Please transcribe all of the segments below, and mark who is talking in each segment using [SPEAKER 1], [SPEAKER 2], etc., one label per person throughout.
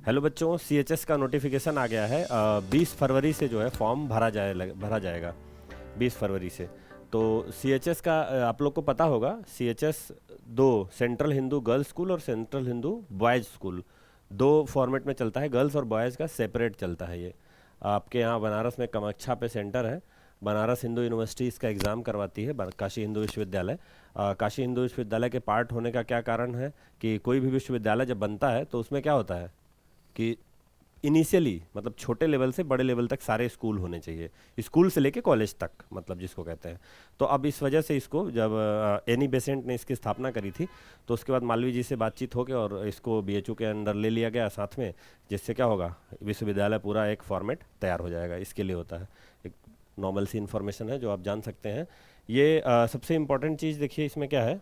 [SPEAKER 1] Hello बच्चों, CHS का notification आ गया है। 20 फरवरी से जो है फॉर्म भरा जाएगा 20 फरवरी से। तो सीएचएस का आप लोग को पता होगा, सीएचएस दो, सेंट्रल हिंदू गर्ल्स स्कूल और सेंट्रल हिंदू बॉयज़ स्कूल, दो फॉर्मेट में चलता है। गर्ल्स और बॉयज़ का सेपरेट चलता है। ये आपके यहाँ बनारस में कामाख्या पे सेंटर है। बनारस हिंदू यूनिवर्सिटी इसका एग्ज़ाम करवाती है, काशी हिंदू विश्वविद्यालय। काशी हिंदू विश्वविद्यालय के पार्ट होने का क्या कारण है कि कोई भी विश्वविद्यालय जब बनता है तो उसमें क्या होता है कि इनिशियली मतलब छोटे लेवल से बड़े लेवल तक सारे स्कूल होने चाहिए, स्कूल से लेके कॉलेज तक, मतलब जिसको कहते हैं। तो अब इस वजह से इसको जब एनी बेसेंट ने इसकी स्थापना करी थी तो उसके बाद मालवीय जी से बातचीत हो के और इसको बीएचयू के अंदर ले लिया गया साथ में, जिससे क्या होगा, विश्वविद्यालय पूरा एक फॉर्मेट तैयार हो जाएगा। इसके लिए होता है, एक नॉर्मल सी इन्फॉर्मेशन है जो आप जान सकते हैं। ये सबसे इम्पॉर्टेंट चीज़ देखिए इसमें क्या है,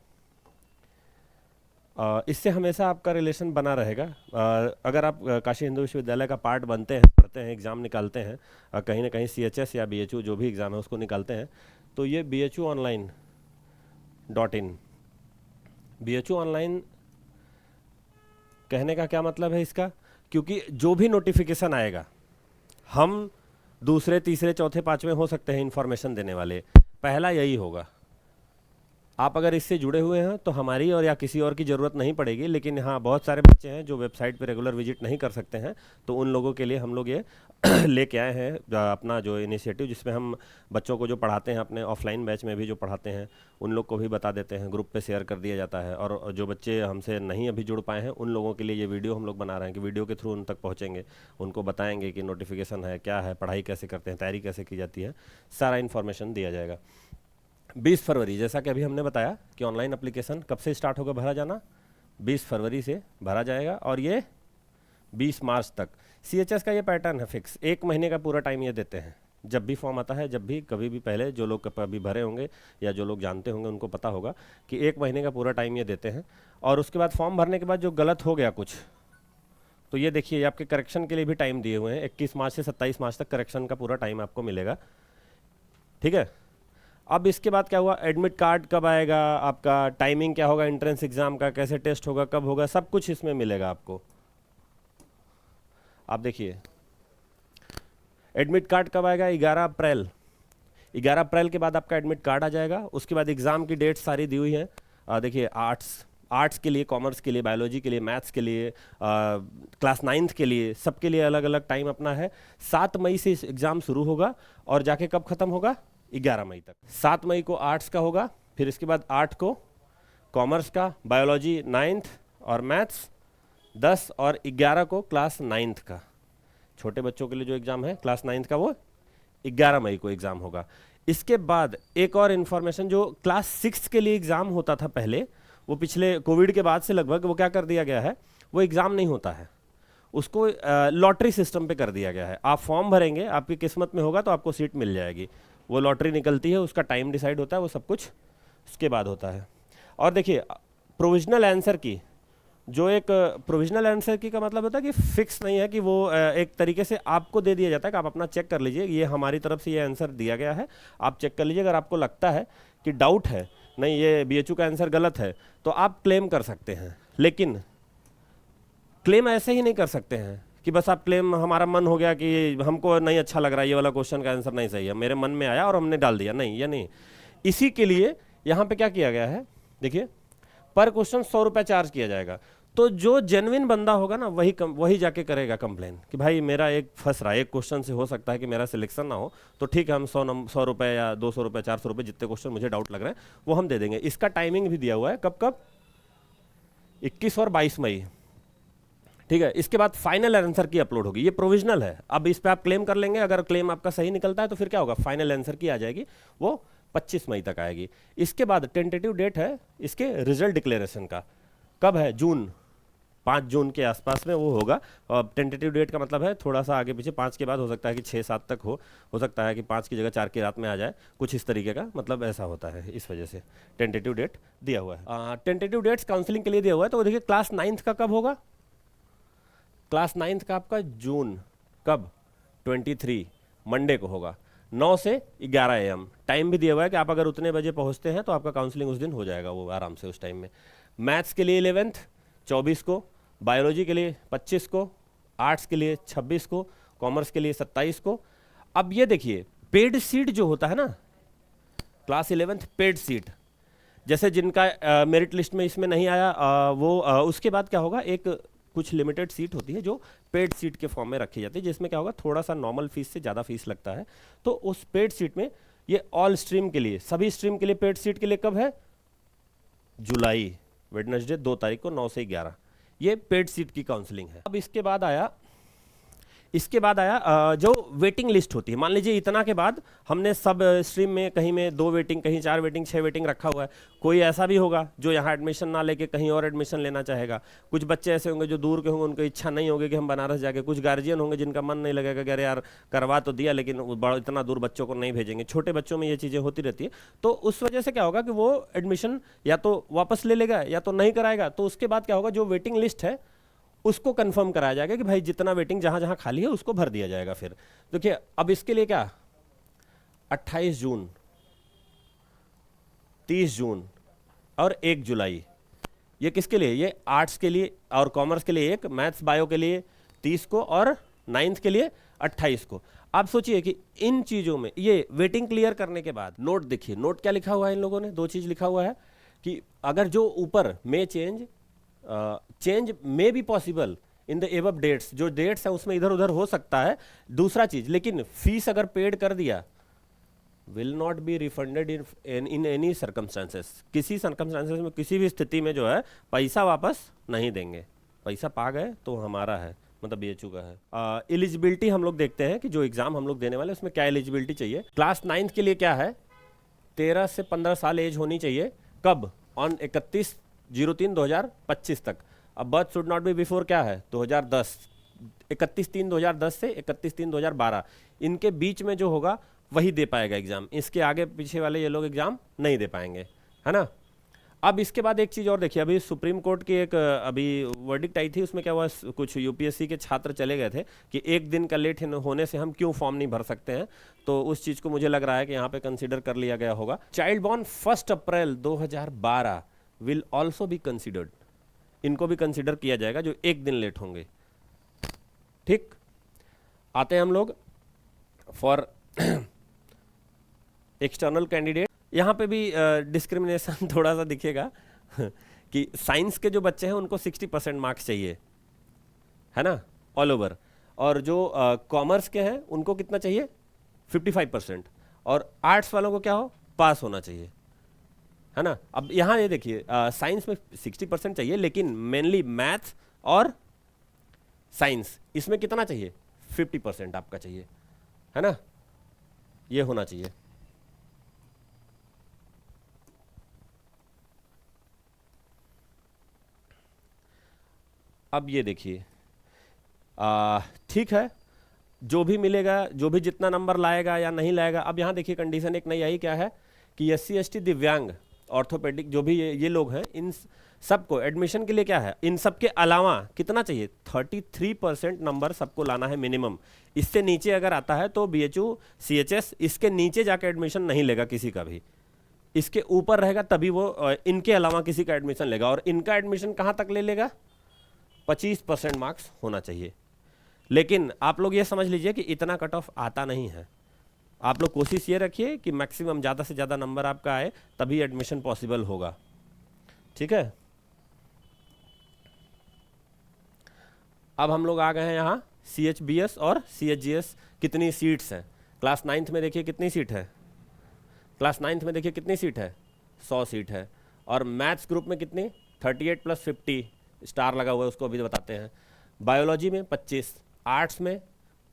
[SPEAKER 1] इससे हमेशा आपका रिलेशन बना रहेगा। अगर आप काशी हिंदू विश्वविद्यालय का पार्ट बनते हैं, पढ़ते हैं, एग्ज़ाम निकालते हैं, कहीं ना कहीं सीएचएस या बीएचयू जो भी एग्ज़ाम है उसको निकालते हैं, तो ये BHUonline.in, BHUonline कहने का क्या मतलब है इसका, क्योंकि जो भी नोटिफिकेशन आएगा, हम दूसरे तीसरे चौथे पाँचवें हो सकते हैं इन्फॉर्मेशन देने वाले, पहला यही होगा। आप अगर इससे जुड़े हुए हैं तो हमारी और या किसी और की ज़रूरत नहीं पड़ेगी। लेकिन हाँ, बहुत सारे बच्चे हैं जो वेबसाइट पे रेगुलर विजिट नहीं कर सकते हैं, तो उन लोगों के लिए हम लोग ये लेके आए हैं अपना जो इनिशिएटिव, जिसमें हम बच्चों को जो पढ़ाते हैं, अपने ऑफलाइन बैच में भी जो पढ़ाते हैं उन लोग को भी बता देते हैं, ग्रुप पे शेयर कर दिया जाता है। और जो बच्चे हमसे नहीं अभी जुड़ पाए हैं उन लोगों के लिए ये वीडियो हम लोग बना रहे हैं कि वीडियो के थ्रू उन तक पहुँचेंगे, उनको बताएंगे कि नोटिफिकेशन है क्या है, पढ़ाई कैसे करते हैं, तैयारी कैसे की जाती है, सारा इन्फॉर्मेशन दिया जाएगा। 20 फरवरी, जैसा कि अभी हमने बताया कि ऑनलाइन एप्लीकेशन कब से स्टार्ट होगा भरा जाना, 20 फरवरी से भरा जाएगा और ये 20 मार्च तक। सीएचएस का ये पैटर्न है फिक्स, 1 महीने का पूरा टाइम ये देते हैं। जब भी फॉर्म आता है, जब भी कभी भी पहले, जो लोग अभी भरे होंगे या जो लोग जानते होंगे उनको पता होगा कि 1 महीने का पूरा टाइम ये देते हैं। और उसके बाद फॉर्म भरने के बाद जो गलत हो गया कुछ, तो ये देखिए आपके करेक्शन के लिए भी टाइम दिए हुए हैं। 21 मार्च से 27 मार्च तक करेक्शन का पूरा टाइम आपको मिलेगा, ठीक है। अब इसके बाद क्या हुआ, एडमिट कार्ड कब आएगा, आपका टाइमिंग क्या होगा, एंट्रेंस एग्जाम का कैसे टेस्ट होगा, कब होगा, सब कुछ इसमें मिलेगा आपको। आप देखिए एडमिट कार्ड कब आएगा, 11 अप्रैल। 11 अप्रैल के बाद आपका एडमिट कार्ड आ जाएगा। उसके बाद एग्ज़ाम की डेट सारी दी हुई है। देखिए आर्ट्स के लिए, कॉमर्स के लिए, बायोलॉजी के लिए, मैथ्स के लिए, क्लास 9th के लिए, सबके लिए अलग अलग टाइम अपना है। 7 मई से एग्ज़ाम शुरू होगा और जाके कब ख़त्म होगा, 11 मई तक। 7 मई को आर्ट्स का होगा, फिर इसके बाद 8 को कॉमर्स का, बायोलॉजी 9th और मैथ्स 10 और 11 को क्लास 9th का। छोटे बच्चों के लिए जो एग्ज़ाम है क्लास 9th का, वो 11 मई को एग्ज़ाम होगा। इसके बाद एक और इन्फॉर्मेशन, जो क्लास 6 के लिए एग्ज़ाम होता था पहले, वो पिछले कोविड के बाद से लगभग वो क्या कर दिया गया है, वो एग्ज़ाम नहीं होता है, उसको लॉटरी सिस्टम पे कर दिया गया है। आप फॉर्म भरेंगे, आपकी किस्मत में होगा तो आपको सीट मिल जाएगी। वो लॉटरी निकलती है, उसका टाइम डिसाइड होता है, वो सब कुछ उसके बाद होता है। और देखिए प्रोविजनल आंसर की, जो एक प्रोविजनल आंसर की का मतलब होता है कि फिक्स नहीं है, कि वो एक तरीके से आपको दे दिया जाता है कि आप अपना चेक कर लीजिए, ये हमारी तरफ से ये आंसर दिया गया है, आप चेक कर लीजिए। अगर आपको लगता है कि डाउट है, नहीं ये बीएचयू का आंसर गलत है, तो आप क्लेम कर सकते हैं। लेकिन क्लेम ऐसे ही नहीं कर सकते हैं कि बस आप क्लेम, हमारा मन हो गया कि हमको नहीं अच्छा लग रहा है, ये वाला क्वेश्चन का आंसर नहीं सही है, मेरे मन में आया और हमने डाल दिया, नहीं, ये नहीं। इसी के लिए यहाँ पे क्या किया गया है, देखिए पर क्वेश्चन 100 रुपये चार्ज किया जाएगा। तो जो जेन्युइन बंदा होगा ना, वही जाके करेगा कंप्लेन कि भाई मेरा एक फंस रहा है, एक क्वेश्चन से हो सकता है कि मेरा सिलेक्शन ना हो, तो ठीक है हम 100 रुपये या 200 रुपये, 400 रुपये, जितने क्वेश्चन मुझे डाउट लग रहे हैं वो हम दे देंगे। इसका टाइमिंग भी दिया हुआ है, कब कब, 21 और 22 मई, ठीक है। इसके बाद फाइनल आंसर की अपलोड होगी, ये प्रोविजनल है। अब इस पे आप क्लेम कर लेंगे, अगर क्लेम आपका सही निकलता है तो फिर क्या होगा, फाइनल आंसर की आ जाएगी, वो 25 मई तक आएगी। इसके बाद टेंटेटिव डेट है इसके रिजल्ट डिक्लेरेशन का, कब है, जून, 5 जून के आसपास में वो होगा। और टेंटेटिव डेट का मतलब है थोड़ा सा आगे पीछे, 5 के बाद हो सकता है कि 6-7 तक हो सकता है कि 5 की जगह 4 की रात में आ जाए, कुछ इस तरीके का, मतलब ऐसा होता है, इस वजह से टेंटेटिव डेट दिया हुआ है। टेंटेटिव डेट्स काउंसलिंग के लिए दिया हुआ है। तो देखिए क्लास 9th का कब होगा, क्लास 9th का आपका जून, कब, 23 मंडे को होगा, 9 से 11 AM। टाइम भी दिया हुआ है कि आप अगर उतने बजे पहुंचते हैं तो आपका काउंसलिंग उस दिन हो जाएगा, वो आराम से उस टाइम में। मैथ्स के लिए 11th 24 को, बायोलॉजी के लिए 25 को, आर्ट्स के लिए 26 को, कॉमर्स के लिए 27 को। अब ये देखिए पेड सीट जो होता है ना, क्लास 11th पेड सीट, जैसे जिनका मेरिट लिस्ट में इसमें नहीं आया उसके बाद क्या होगा, एक कुछ लिमिटेड सीट होती है जो पेड सीट के फॉर्म में रखी जाती है, जिसमें क्या होगा थोड़ा सा नॉर्मल फीस से ज़्यादा फीस लगता है। तो उस पेड सीट में ये ऑल स्ट्रीम के लिए, सभी स्ट्रीम के लिए पेड सीट के लिए कब है, जुलाई, वेडनेसडे 2 तारीख को 9 से 11, ये पेड सीट की काउंसलिंग है। अब इसके बाद आया जो वेटिंग लिस्ट होती है। मान लीजिए इतना के बाद हमने सब स्ट्रीम में कहीं में 2 वेटिंग, कहीं 4 वेटिंग, 6 वेटिंग रखा हुआ है। कोई ऐसा भी होगा जो यहाँ एडमिशन ना लेके कहीं और एडमिशन लेना चाहेगा। कुछ बच्चे ऐसे होंगे जो दूर के होंगे, उनको इच्छा नहीं होगी कि हम बनारस जाके, कुछ गार्जियन होंगे जिनका मन नहीं लगेगा कि अरे यार करवा तो दिया लेकिन इतना दूर बच्चों को नहीं भेजेंगे। छोटे बच्चों में ये चीज़ें होती रहती है। तो उस वजह से क्या होगा कि वो एडमिशन या तो वापस ले लेगा या तो नहीं कराएगा। तो उसके बाद क्या होगा, जो वेटिंग लिस्ट है उसको कंफर्म कराया जाएगा कि भाई जितना वेटिंग जहां जहां खाली है उसको भर दिया जाएगा। फिर देखिए अब इसके लिए क्या, 28 जून, 30 जून और 1 जुलाई, ये किसके लिए, ये आर्ट्स के लिए और कॉमर्स के लिए 1, मैथ्स बायो के लिए 30 को और 9th के लिए 28 को। आप सोचिए कि इन चीज़ों में ये वेटिंग क्लियर करने के बाद नोट देखिए, नोट क्या लिखा हुआ है इन लोगों ने, 2 चीज़ लिखा हुआ है कि अगर जो ऊपर में change may be possible in the above dates, जो डेट्स है उसमें इधर उधर हो सकता है। दूसरा चीज, लेकिन फीस अगर पेड कर दिया, will not be refunded in any circumstances, किसी सर्कमस्टांसेस में, किसी भी स्थिति में जो है पैसा वापस नहीं देंगे। पैसा पा गए तो हमारा है, मतलब BHU का है। एलिजिबिलिटी हम लोग देखते हैं कि जो एग्जाम हम लोग देने वाले उसमें क्या एलिजिबिलिटी चाहिए। क्लास 9th के लिए क्या है, 13 से 15 साल एज होनी चाहिए। कब, ऑन 31/03/2025 तक। अब birth should not be before क्या है 2010, 31/3/2010 से 31/3/2012, इनके बीच में जो होगा वही दे पाएगा एग्जाम। इसके आगे पीछे वाले ये लोग एग्जाम नहीं दे पाएंगे, है ना। अब इसके बाद एक चीज़ और देखिए, अभी सुप्रीम कोर्ट की एक अभी वर्डिक्ट आई थी, उसमें क्या हुआ, कुछ UPSC के छात्र चले गए थे कि एक दिन का लेट होने से हम क्यों फॉर्म नहीं भर सकते हैं। तो उस चीज़ को मुझे लग रहा है कि यहाँ पे कंसिडर कर लिया गया होगा। Child born 1 April 2012 will also be considered, इनको भी कंसिडर किया जाएगा जो एक दिन लेट होंगे। ठीक, आते हैं हम लोग फॉर एक्सटर्नल कैंडिडेट। यहाँ पे भी डिस्क्रिमिनेशन थोड़ा सा दिखेगा कि साइंस के जो बच्चे हैं उनको 60% मार्क्स चाहिए, है ना, ऑल ओवर। और जो कॉमर्स के हैं उनको कितना चाहिए, 55%। और आर्ट्स वालों को क्या हो, पास होना चाहिए, है ना। अब यहाँ ये देखिए साइंस में 60% चाहिए, लेकिन मेनली मैथ्स और साइंस, इसमें कितना चाहिए, 50% आपका चाहिए, है ना, ये होना चाहिए। अब ये देखिए ठीक है, जो भी मिलेगा, जो भी जितना नंबर लाएगा या नहीं लाएगा। अब यहाँ देखिए कंडीशन एक नई आई क्या है कि SC ST दिव्यांग ऑर्थोपेडिक जो भी ये लोग हैं, इन सबको एडमिशन के लिए क्या है, इन सब के अलावा कितना चाहिए, 33% नंबर सबको लाना है मिनिमम। इससे नीचे अगर आता है तो BHU CHS इसके नीचे जाकर एडमिशन नहीं लेगा किसी का भी, इसके ऊपर रहेगा तभी वो इनके अलावा किसी का एडमिशन लेगा। और इनका एडमिशन कहाँ तक ले लेगा, 25% मार्क्स होना चाहिए। लेकिन आप लोग ये समझ लीजिए कि इतना कट ऑफ आता नहीं है। आप लोग कोशिश ये रखिए कि मैक्सिमम ज़्यादा से ज़्यादा नंबर आपका आए, तभी एडमिशन पॉसिबल होगा, ठीक है। अब हम लोग आ गए हैं यहाँ CHBS और CHGS कितनी सीट्स हैं। क्लास 9th में देखिए कितनी सीट है, क्लास 9th में देखिए कितनी सीट है, 100 सीट है। और मैथ्स ग्रुप में कितनी, 38 + 50 स्टार लगा हुआ है, उसको अभी बताते हैं। बायोलॉजी में 25, आर्ट्स में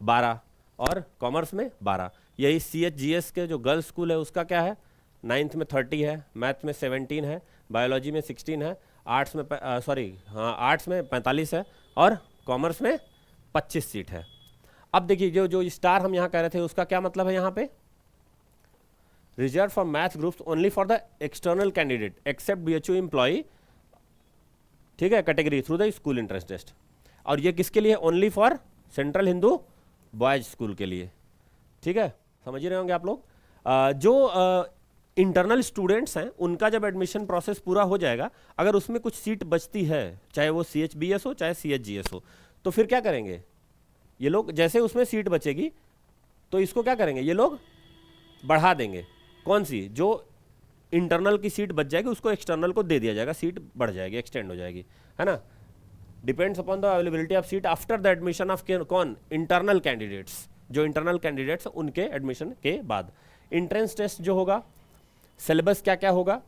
[SPEAKER 1] 12 और कॉमर्स में 12। यही CHGS के जो गर्ल्स स्कूल है उसका क्या है, 9th में 30 है, मैथ में 17 है, बायोलॉजी में 16 है, आर्ट्स में आर्ट्स में 45 है और कॉमर्स में 25 सीट है। अब देखिए जो स्टार हम यहाँ कह रहे थे उसका क्या मतलब है, यहाँ पे reserve for math groups only for the external candidate except BHU employee, ठीक है, category through the school entrance test. और ये किसके लिए, only for central Hindu boys school के लिए, ठीक है, समझ ही रहे होंगे आप लोग। जो इंटरनल स्टूडेंट्स हैं उनका जब एडमिशन प्रोसेस पूरा हो जाएगा, अगर उसमें कुछ सीट बचती है, चाहे वो CHBS हो चाहे CHGS हो, तो फिर क्या करेंगे, ये लोग जैसे उसमें सीट बचेगी तो इसको क्या करेंगे, ये लोग बढ़ा देंगे। कौन सी, जो इंटरनल की सीट बच जाएगी उसको एक्सटर्नल को दे दिया जाएगा, सीट बढ़ जाएगी, एक्सटेंड हो जाएगी, है ना। Depends upon the availability of seat after the admission of कौन, इंटरनल कैंडिडेट्स, जो इंटरनल कैंडिडेट्स उनके एडमिशन के बाद। एंट्रेंस टेस्ट जो होगा, सिलेबस क्या क्या होगा,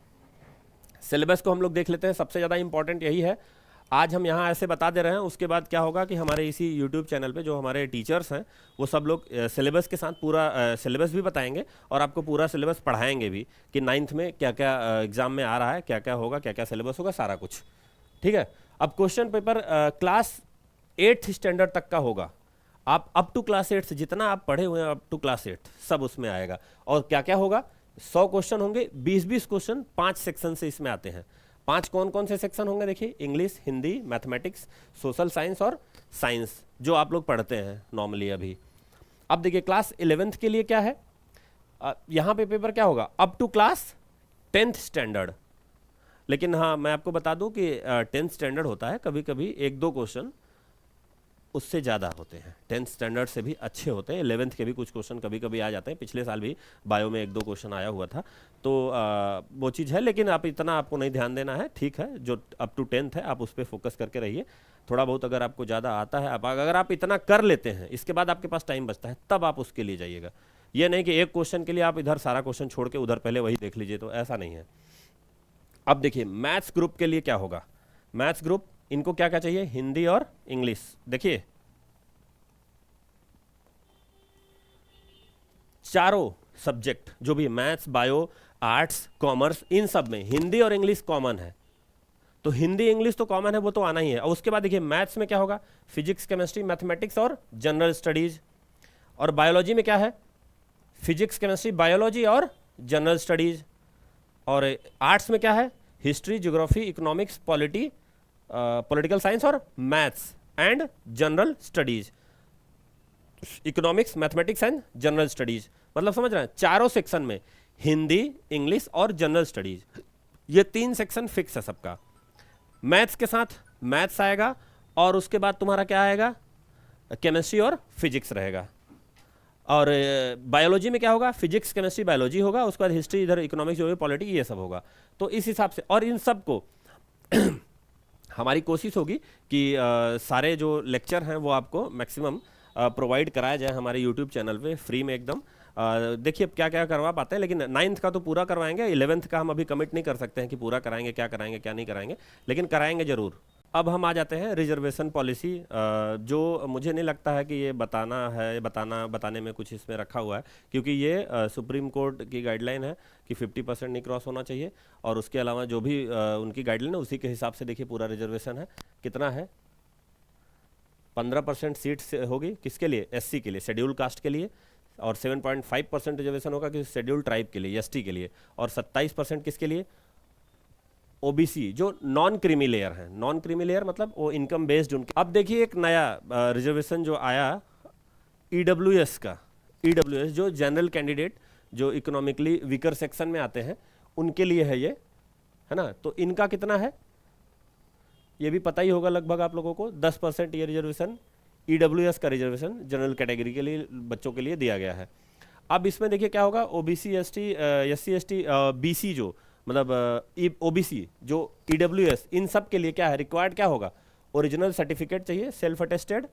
[SPEAKER 1] सिलेबस को हम लोग देख लेते हैं। सबसे ज़्यादा इंपॉर्टेंट यही है, आज हम यहाँ ऐसे बता दे रहे हैं, उसके बाद क्या होगा कि हमारे इसी यूट्यूब चैनल पे जो हमारे टीचर्स हैं वो सब लोग सिलेबस के साथ पूरा सिलेबस भी बताएंगे और आपको पूरा सिलेबस पढ़ाएंगे भी कि 9th में क्या क्या एग्ज़ाम में आ रहा है, क्या क्या होगा, क्या क्या सिलेबस होगा, सारा कुछ, ठीक है। अब question paper class 8th standard तक का होगा। आप अप टू क्लास 8 जितना आप पढ़े हुए हैं अप टू क्लास 8 सब उसमें आएगा। और क्या क्या होगा, 100 क्वेश्चन होंगे, 20-20 क्वेश्चन 5 सेक्शन से इसमें आते हैं। 5 कौन कौन से सेक्शन होंगे, देखिए, English, Hindi, mathematics, social science और साइंस, जो आप लोग पढ़ते हैं नॉर्मली अभी। अब देखिए क्लास 11th के लिए क्या है, यहाँ पे पेपर क्या होगा, up to class 10th standard. लेकिन हाँ, मैं आपको बता दूं कि 10th स्टैंडर्ड होता है, कभी कभी 1-2 क्वेश्चन उससे ज़्यादा होते हैं, 10th स्टैंडर्ड से भी अच्छे होते हैं। 11th के भी कुछ क्वेश्चन कभी कभी आ जाते हैं, पिछले साल भी बायो में 1-2 क्वेश्चन आया हुआ था, तो वो चीज़ है। लेकिन आप इतना आपको नहीं ध्यान देना है, ठीक है, जो अप टू 10th है आप उस पर फोकस करके रहिए। थोड़ा बहुत अगर आपको ज़्यादा आता है, अगर आप इतना कर लेते हैं, इसके बाद आपके पास टाइम बचता है, तब आप उसके लिए जाइएगा। ये नहीं कि एक क्वेश्चन के लिए आप इधर सारा क्वेश्चन छोड़ के उधर पहले वही देख लीजिए, तो ऐसा नहीं है। अब देखिए मैथ्स ग्रुप के लिए क्या होगा, मैथ्स ग्रुप इनको क्या क्या चाहिए, हिंदी और इंग्लिश। देखिए चारों सब्जेक्ट जो भी मैथ्स, बायो, आर्ट्स, कॉमर्स, इन सब में हिंदी और इंग्लिश कॉमन है, तो हिंदी इंग्लिश तो कॉमन है, वो तो आना ही है। और उसके बाद देखिए मैथ्स में क्या होगा, फिजिक्स, केमिस्ट्री, मैथमेटिक्स और जनरल स्टडीज। और बायोलॉजी में क्या है, फिजिक्स, केमिस्ट्री, बायोलॉजी और जनरल स्टडीज। और आर्ट्स में क्या है, history, geography, economics, political science और maths and general studies. Economics, mathematics and general studies, मतलब समझ रहे हैं, चारों सेक्शन में हिंदी, इंग्लिश और जनरल स्टडीज, ये 3 सेक्शन फिक्स है सबका। मैथ्स के साथ मैथ्स आएगा और उसके बाद तुम्हारा क्या आएगा, केमिस्ट्री और फिजिक्स रहेगा। और बायोलॉजी में क्या होगा, फिजिक्स, केमिस्ट्री, बायोलॉजी होगा, उसके बाद हिस्ट्री, इधर इकोनॉमिक्स जो है, पॉलिटिक्स, ये सब होगा। तो इस हिसाब से, और इन सब को हमारी कोशिश होगी कि सारे जो लेक्चर हैं वो आपको मैक्सिमम प्रोवाइड कराया जाए हमारे यूट्यूब चैनल पे फ्री में एकदम। देखिए अब क्या क्या करवा पाते हैं, लेकिन 9th का तो पूरा करवाएंगे, 11th का हम अभी कमिट नहीं कर सकते हैं कि पूरा कराएंगे क्या नहीं कराएंगे, लेकिन कराएंगे ज़रूर। अब हम आ जाते हैं रिजर्वेशन पॉलिसी, जो मुझे नहीं लगता है कि ये बताने में कुछ इसमें रखा हुआ है, क्योंकि ये सुप्रीम कोर्ट की गाइडलाइन है कि 50% नहीं क्रॉस होना चाहिए। और उसके अलावा जो भी उनकी गाइडलाइन है उसी के हिसाब से देखिए पूरा रिजर्वेशन है, कितना है, 15% सीट्स होगी किसके लिए, SC के लिए, शेड्यूल कास्ट के लिए। और 7.5% रिजर्वेशन होगा कि शेड्यूल ट्राइब के लिए, ST के लिए। और 27% किसके लिए, OBC, जो नॉन क्रीमी लेयर है। नॉन क्रीमी लेयर मतलब वो इनकम बेस्ड उनके। अब देखिए एक नया रिजर्वेशन जो आया EWS का, EWS जो जनरल कैंडिडेट जो इकोनॉमिकली वीकर सेक्शन में आते हैं उनके लिए है ये, है ना। तो इनका कितना है ये भी पता ही होगा लगभग आप लोगों को, 10% ये रिजर्वेशन EWS का रिजर्वेशन जनरल कैटेगरी के लिए बच्चों के लिए दिया गया है। अब इसमें देखिए क्या होगा, OBC, ST, SC, ST, BC जो मतलब OBC जो EWS, इन सब के लिए क्या है, रिक्वायर्ड क्या होगा, ओरिजिनल सर्टिफिकेट चाहिए, self attested,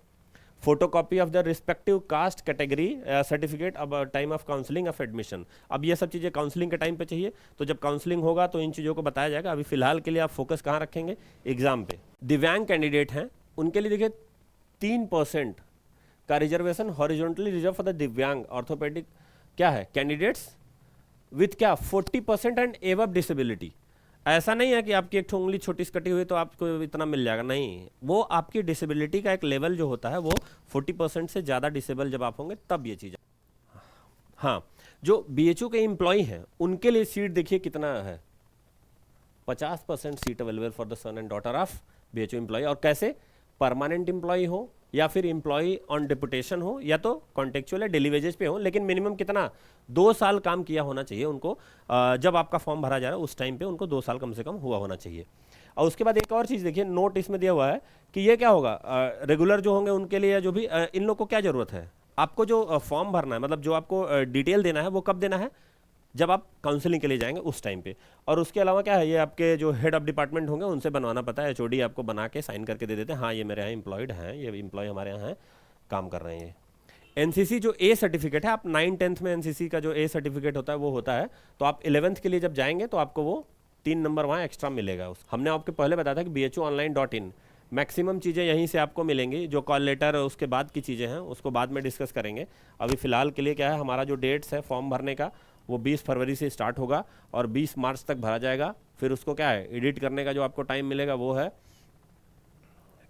[SPEAKER 1] photocopy of the respective caste category certificate अब time of counselling of admission. अब ये सब चीज़ें काउंसलिंग के टाइम पे चाहिए, तो जब काउंसलिंग होगा तो इन चीज़ों को बताया जाएगा। अभी फिलहाल के लिए आप फोकस कहाँ रखेंगे, एग्जाम पे। दिव्यांग कैंडिडेट हैं उनके लिए देखिए 3% का reservation horizontally reserve for the दिव्यांग ऑर्थोपेडिक क्या है कैंडिडेट्स विथ क्या 40% एंड एबव डिसेबिलिटी। ऐसा नहीं है कि आपकी एक उंगली छोटी सी कटी हुई तो आपको इतना मिल जाएगा, नहीं, वो आपकी डिसेबिलिटी का एक लेवल जो होता है वो 40% से ज़्यादा डिसेबल जब आप होंगे तब ये चीज़। हाँ, जो BHU के एम्प्लॉय हैं उनके लिए सीट देखिए कितना है, 50% seat available for the son and daughter of BHU employ. और कैसे, परमानेंट एम्प्लॉय हो या फिर एम्प्लॉय ऑन डिपुटेशन हो या तो कॉन्टेक्चुअल या डेली वेजेस पे हो, लेकिन मिनिमम कितना 2 साल काम किया होना चाहिए उनको। जब आपका फॉर्म भरा जा रहा है उस टाइम पे उनको 2 साल कम से कम हुआ होना चाहिए। और उसके बाद एक और चीज़ देखिए, नोट इसमें दिया हुआ है कि ये क्या होगा, रेगुलर जो होंगे उनके लिए, जो भी इन लोग को क्या ज़रूरत है, आपको जो फॉर्म भरना है, मतलब जो आपको डिटेल देना है वो कब देना है, जब आप काउंसलिंग के लिए जाएंगे उस टाइम पे। और उसके अलावा क्या है, ये आपके जो हेड ऑफ डिपार्टमेंट होंगे उनसे बनवाना पता है, एचओडी आपको बना के साइन करके दे देते हैं, हाँ ये मेरे यहाँ एम्प्लॉयड हैं, ये एम्प्लॉय हमारे यहाँ हैं, काम कर रहे हैं ये। एनसीसी जो ए सर्टिफिकेट है, आप 9-10th में एनसीसी का जो ए सर्टिफिकेट होता है वो होता है, तो आप 11th के लिए जब जाएंगे तो आपको वो 3 नंबर वहाँ एक्स्ट्रा मिलेगा। हमने आपको पहले बताया था कि bhuonline.in, मैक्सिमम चीज़ें यहीं से आपको मिलेंगी, जो कॉल लेटर उसके बाद की चीज़ें हैं उसको बाद में डिस्कस करेंगे। अभी फ़िलहाल के लिए क्या है, हमारा जो डेट्स है फॉर्म भरने का वो 20 फरवरी से स्टार्ट होगा और 20 मार्च तक भरा जाएगा। फिर उसको क्या है, एडिट करने का जो आपको टाइम मिलेगा वो है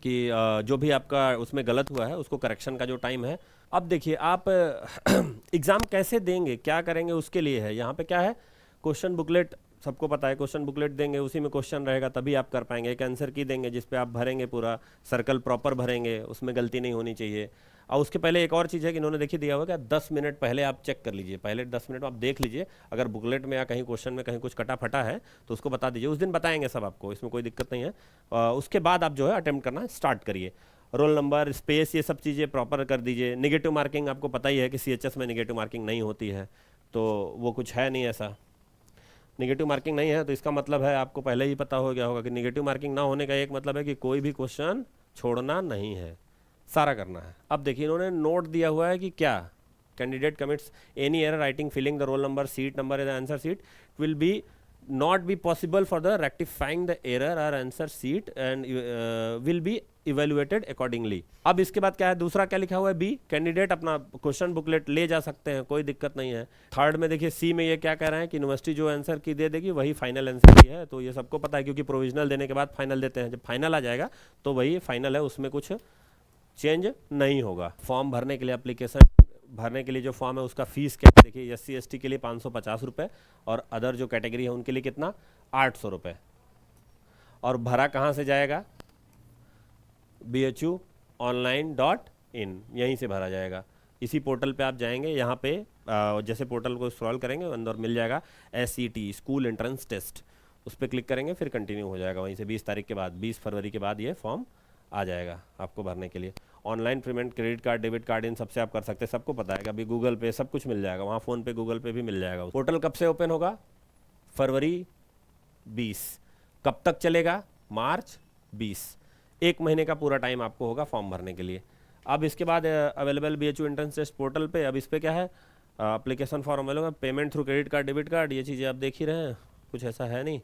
[SPEAKER 1] कि जो भी आपका उसमें गलत हुआ है उसको करेक्शन का जो टाइम है। अब देखिए आप एग्ज़ाम कैसे देंगे, क्या करेंगे, उसके लिए है यहाँ पे क्या है, क्वेश्चन बुकलेट, सबको पता है क्वेश्चन बुकलेट देंगे, उसी में क्वेश्चन रहेगा तभी आप कर पाएंगे। एक आंसर की देंगे जिस पे आप भरेंगे, पूरा सर्कल प्रॉपर भरेंगे, उसमें गलती नहीं होनी चाहिए। और उसके पहले एक और चीज़ है कि इन्होंने देखिए दिया हुआ कि 10 मिनट पहले आप चेक कर लीजिए, पहले 10 मिनट में आप देख लीजिए, अगर बुकलेट में या कहीं क्वेश्चन में कहीं कुछ कटा फटा है तो उसको बता दीजिए, उस दिन बताएंगे सब आपको, इसमें कोई दिक्कत नहीं है। उसके बाद आप जो है अटेम्प्ट करना स्टार्ट करिए। रोल नंबर, स्पेस, ये सब चीज़ें प्रॉपर कर दीजिए। नेगेटिव मार्किंग आपको पता ही है कि सीएचएस में नेगेटिव मार्किंग नहीं होती है, तो वो कुछ है नहीं ऐसा, नेगेटिव मार्किंग नहीं है, तो इसका मतलब है आपको पहले ही पता हो गया होगा कि नेगेटिव मार्किंग ना होने का एक मतलब है कि कोई भी क्वेश्चन छोड़ना नहीं है, सारा करना है। अब देखिए इन्होंने नोट दिया हुआ है कि क्या, candidate commits any error writing filling the roll number seat number in the answer seat will be not be possible for the rectifying the error or answer sheet and will be evaluated accordingly। अब इसके बाद क्या है, दूसरा क्या लिखा हुआ है, बी, कैंडिडेट अपना क्वेश्चन बुकलेट ले जा सकते हैं, कोई दिक्कत नहीं है। थर्ड में देखिए सी में ये क्या कह रहे हैं कि यूनिवर्सिटी जो आंसर की दे देगी वही फाइनल आंसर की है, तो ये सबको पता है क्योंकि प्रोविजनल देने के बाद फाइनल देते हैं, जब फाइनल आ जाएगा तो वही फाइनल है, उसमें कुछ चेंज नहीं होगा। फॉर्म भरने के लिए, एप्लीकेशन भरने के लिए जो फॉर्म है उसका फीस क्या है, देखिए SC ST के लिए 550 रुपये और अदर जो कैटेगरी है उनके लिए कितना, 800 रुपये। और भरा कहाँ से जाएगा, bhuonline.in, यहीं से भरा जाएगा। इसी पोर्टल पे आप जाएंगे, यहाँ पे जैसे पोर्टल को स्क्रॉल करेंगे अंदर मिल जाएगा SET, स्कूल एंट्रेंस टेस्ट, उस पर क्लिक करेंगे फिर कंटिन्यू हो जाएगा वहीं से। 20 तारीख के बाद, 20 फरवरी के बाद ये फॉर्म आ जाएगा आपको भरने के लिए। Online payment, credit card, debit card, इन सबसे आप कर सकते हैं, सबको पता है। अभी गूगल पे सब कुछ मिल जाएगा वहाँ, फ़ोन पे, गूगल पे भी मिल जाएगा। पोर्टल कब से ओपन होगा, फरवरी 20, कब तक चलेगा, मार्च 20, 1 महीने का पूरा टाइम आपको होगा फॉर्म भरने के लिए। अब इसके बाद available BHU entrance test portal पे, अब इस पर क्या है, application form available, payment through credit card, debit card, ये चीज़ें आप देख ही रहे हैं, कुछ ऐसा है नहीं।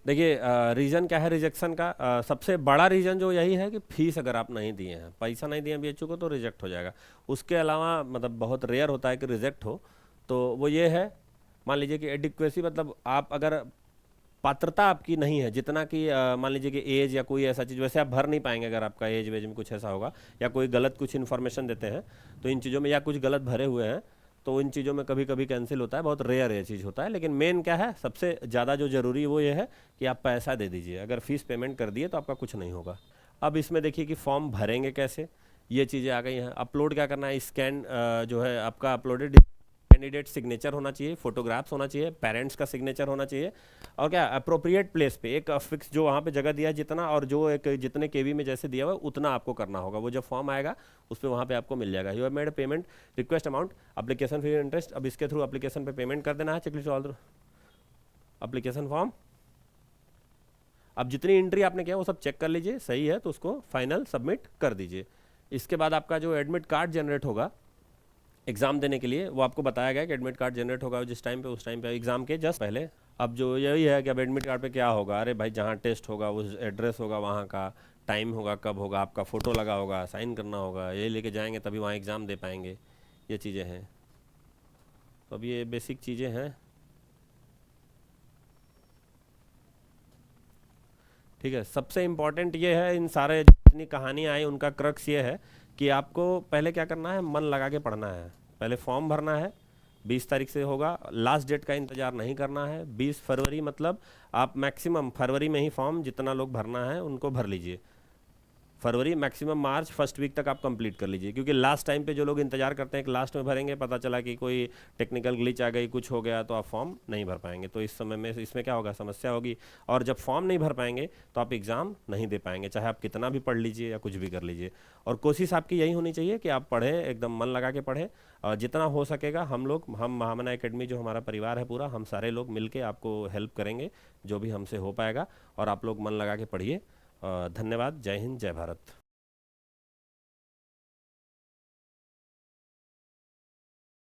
[SPEAKER 1] देखिए रीज़न क्या है रिजेक्शन का, सबसे बड़ा रीज़न जो यही है कि फीस अगर आप नहीं दिए हैं, पैसा नहीं दिए हैं BHU को, तो रिजेक्ट हो जाएगा। उसके अलावा मतलब बहुत रेयर होता है कि रिजेक्ट हो, तो वो ये है, मान लीजिए कि एडिक्वेसी, मतलब आप अगर पात्रता आपकी नहीं है, जितना कि मान लीजिए कि एज या कोई ऐसा चीज़, वैसे आप भर नहीं पाएंगे अगर आपका एज वेज में कुछ ऐसा होगा, या कोई गलत कुछ इन्फॉर्मेशन देते हैं तो इन चीज़ों में, या कुछ गलत भरे हुए हैं तो इन चीज़ों में कभी कभी कैंसिल होता है, बहुत रेयर ये चीज़ होता है। लेकिन मेन क्या है, सबसे ज़्यादा जो ज़रूरी है वो ये है कि आप पैसा दे दीजिए, अगर फीस पेमेंट कर दिए तो आपका कुछ नहीं होगा। अब इसमें देखिए कि फॉर्म भरेंगे कैसे, ये चीज़ें आ गई हैं। अपलोड क्या करना है, स्कैन जो है आपका अपलोडेड कैंडिडेट सिग्नेचर होना चाहिए, फोटोग्राफ्स होना चाहिए, पेरेंट्स का सिग्नेचर होना चाहिए, और क्या अप्रोप्रिएट प्लेस पे एक फिक्स जो वहाँ पे जगह दिया है जितना, और जो एक जितने केवी में जैसे दिया हुआ है उतना आपको करना होगा। वो जब फॉर्म आएगा उस पर वहाँ पे आपको मिल जाएगा। You have made payment, request amount, application fee, interest. अब इसके थ्रू एप्लीकेशन पे पेमेंट कर देना है। चेकलिस्ट ऑल एप्लीकेशन फॉर्म, अब जितनी एंट्री आपने किया वो सब चेक कर लीजिए, सही है तो उसको फाइनल सबमिट कर दीजिए। इसके बाद आपका जो एडमिट कार्ड जनरेट होगा एग्ज़ाम देने के लिए, वो आपको बताया गया कि एडमिट कार्ड जनरेट होगा जिस टाइम पे, उस टाइम पे एग्ज़ाम के जस्ट पहले। अब जो यही है कि अब एडमिट कार्ड पे क्या होगा, अरे भाई जहाँ टेस्ट होगा उस एड्रेस होगा, वहाँ का टाइम होगा, कब होगा, आपका फ़ोटो लगा होगा, साइन करना होगा, ये लेके जाएंगे तभी वहाँ एग्ज़ाम दे पाएंगे, ये चीज़ें हैं। तो अब ये बेसिक चीज़ें हैं, ठीक है। सबसे इम्पॉर्टेंट ये है, इन सारे जितनी कहानी आई उनका क्रक्स ये है कि आपको पहले क्या करना है, मन लगा के पढ़ना है। पहले फॉर्म भरना है, 20 तारीख से होगा, लास्ट डेट का इंतज़ार नहीं करना है। 20 फरवरी मतलब आप मैक्सिमम फरवरी में ही फॉर्म जितना लोग भरना है उनको भर लीजिए। फरवरी मैक्सिमम मार्च फर्स्ट वीक तक आप कंप्लीट कर लीजिए, क्योंकि लास्ट टाइम पे जो लोग इंतजार करते हैं कि लास्ट में भरेंगे, पता चला कि कोई टेक्निकल ग्लिच आ गई, कुछ हो गया, तो आप फॉर्म नहीं भर पाएंगे। तो इस समय में इसमें क्या होगा, समस्या होगी। और जब फॉर्म नहीं भर पाएंगे तो आप एग्ज़ाम नहीं दे पाएंगे, चाहे आप कितना भी पढ़ लीजिए या कुछ भी कर लीजिए। और कोशिश आपकी यही होनी चाहिए कि आप पढ़ें, एकदम मन लगा के पढ़ें। जितना हो सकेगा हम महामना एकेडमी जो हमारा परिवार है पूरा, हम सारे लोग मिलके आपको हेल्प करेंगे जो भी हमसे हो पाएगा। और आप लोग मन लगा के पढ़िए। धन्यवाद। जय हिंद, जय भारत।